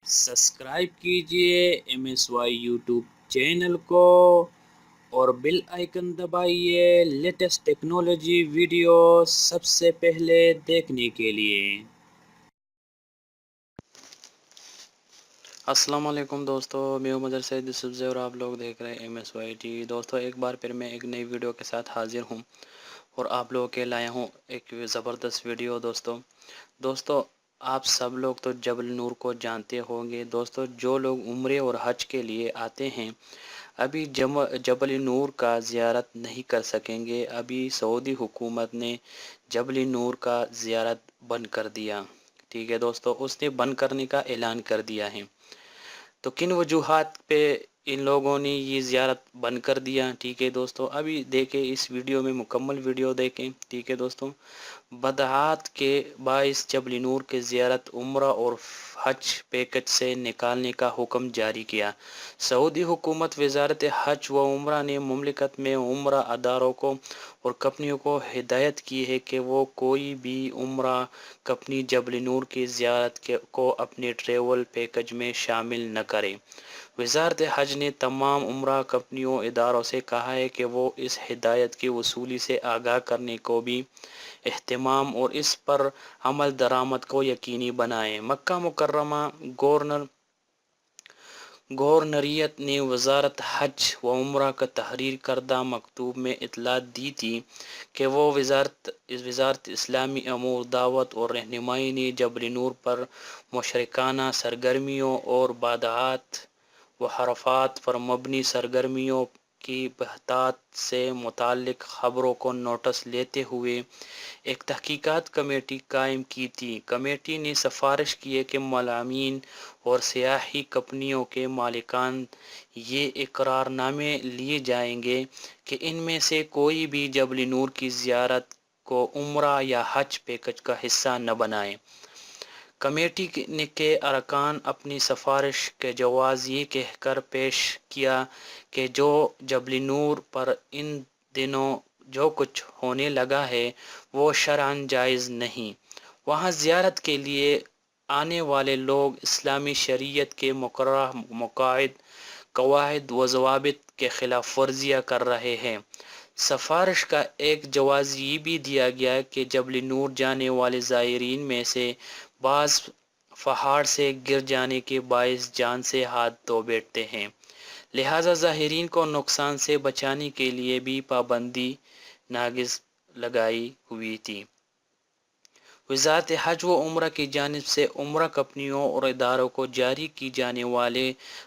Subscribe कीजिए MSY YouTube channel को और बेल आइकन दबाइए लेटेस्ट टेक्नोलॉजी वीडियो सबसे पहले देखने के लिए। अस्सलाम वालेकुम दोस्तों, मैं हूं मदर सैयद यूसुफ़ और आप लोग देख रहे हैं MSY टी। दोस्तों, एक बार फिर मैं एक नई वीडियो के साथ हाजिर हूं और आप लोगों के लाया हूं एक ज़बरदस्त वीडियो। दोस्तों आप सब लोग तो जबल नूर को जानते होंगे। दोस्तों, जो लोग उम्रे और हज के लिए आते हैं अभी जबल नूर का ज़ियारत नहीं कर सकेंगे। अभी सऊदी हुकूमत ने जबल नूर का ज़ियारत बंद कर दिया। ठीक है दोस्तों, उसने बंद करने का ऐलान कर दिया है। तो किन वजूहात पे इन लोगों ने ये ज़ियारत बंद कर दिया। ठीक है दोस्तों, अभी देखें इस वीडियो में, मुकम्मल वीडियो देखें। ठीक है दोस्तों, बदहात के बाइस जबल नूर के ज़ियारत उम्रा और हज पैकेज से निकालने का हुक्म जारी किया। सऊदी हुकूमत वजारत हज व उम्रा ने मुमलिकत में उम्रा अदारों को और कंपनियों को हिदायत की है कि वो कोई भी उम्रा कंपनी जबल नूर की ज़ियारत को अपने ट्रैवल पैकेज में शामिल न करे। वजारत हज ने तमाम उम्रा कंपनियों इदारों से कहा है कि वो इस हिदायत की वसूली से आगाह करने को भी एहतमाम और इस पर अमल दरामद को यकीनी बनाएं। मक्का मुकर्रमा गवर्नरियत ने वजारत हज व उम्रा का तहरीर करदा मकतूब में इतला दी थी कि वो वजारत इस्लामी अमूर दावत और रहनुमाई ने जबल नूर पर मुशरिकाना सरगर्मियों और बादआत व हरफात पर मबनी सरगर्मियों की बहतात से मुताल्लिक ख़बरों को नोटिस लेते हुए एक तहकीकात कमेटी कायम की थी। कमेटी ने सिफारिश की है कि मलामीन और सियाही कंपनियों के मालिकान ये इकरारनामे लिए जाएंगे कि इनमें से कोई भी जबल नूर की ज़ियारत को उम्रा या हज पैकेज का हिस्सा न बनाए। कमेटी के अरकान अपनी सिफारिश के जवाज़ ये कहकर पेश किया कि जो जबल नूर पर इन दिनों जो कुछ होने लगा है वो शरअन जायज़ नहीं। वहाँ ज़ियारत के लिए आने वाले लोग इस्लामी शरीयत के मुक़र्रर कवायद व ज़वाबित के ख़िलाफ़ वर्जियाँ कर रहे हैं। सिफारिश का एक जवाज़ ये भी दिया गया कि जबल नूर जाने वाले ज़ायरीन में से बाज़ पहाड़ से गिर जाने के बायस जान से हाथ धो बैठते हैं, लिहाजा ज़ायरीन को नुकसान से बचाने के लिए भी पाबंदी नागिज़ लगाई हुई थी। वज़ारत हज व उम्रा की जानिब से उम्रा कंपनियों और इदारों को जारी की जाने वाले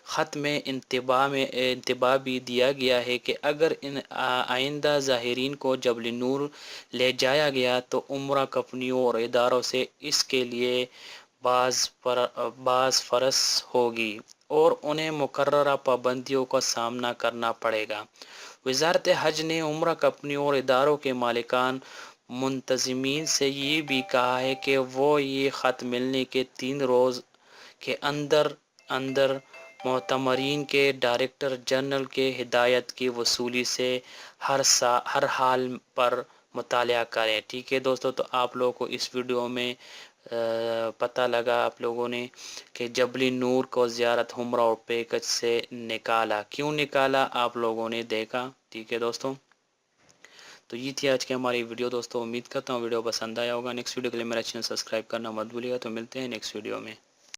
ख़त में इंतबाह भी दिया गया है कि अगर इन आइंदा ज़ाहिरीन को जबल नूर ले जाया गया तो उम्रा कंपनियों और इदारों से इसके लिए बाज़ फ़रस होगी और उन्हें मुकर्ररा पाबंदियों का सामना करना पड़ेगा। वज़ारत हज ने उम्रा कंपनियों और इदारों के मालिकान मुंतज़मीन से ये भी कहा है कि वो ये ख़त मिलने के 3 रोज़ के अंदर अंदर मोतमरीन के डायरेक्टर जनरल के हिदायत की वसूली से हर हाल पर मुताला करें। ठीक है दोस्तों, तो आप लोगों को इस वीडियो में पता लगा आप लोगों ने कि जबल नूर को ज़ियारत उम्रा और पैकेज से निकाला, क्यों निकाला आप लोगों ने देखा। ठीक है दोस्तों, तो ये थी आज की हमारी वीडियो। दोस्तों, उम्मीद करता हूँ वीडियो पसंद आया होगा। नेक्स्ट वीडियो के लिए मेरा चैनल सब्सक्राइब करना मत भूलिएगा। तो मिलते हैं नेक्स्ट वीडियो में।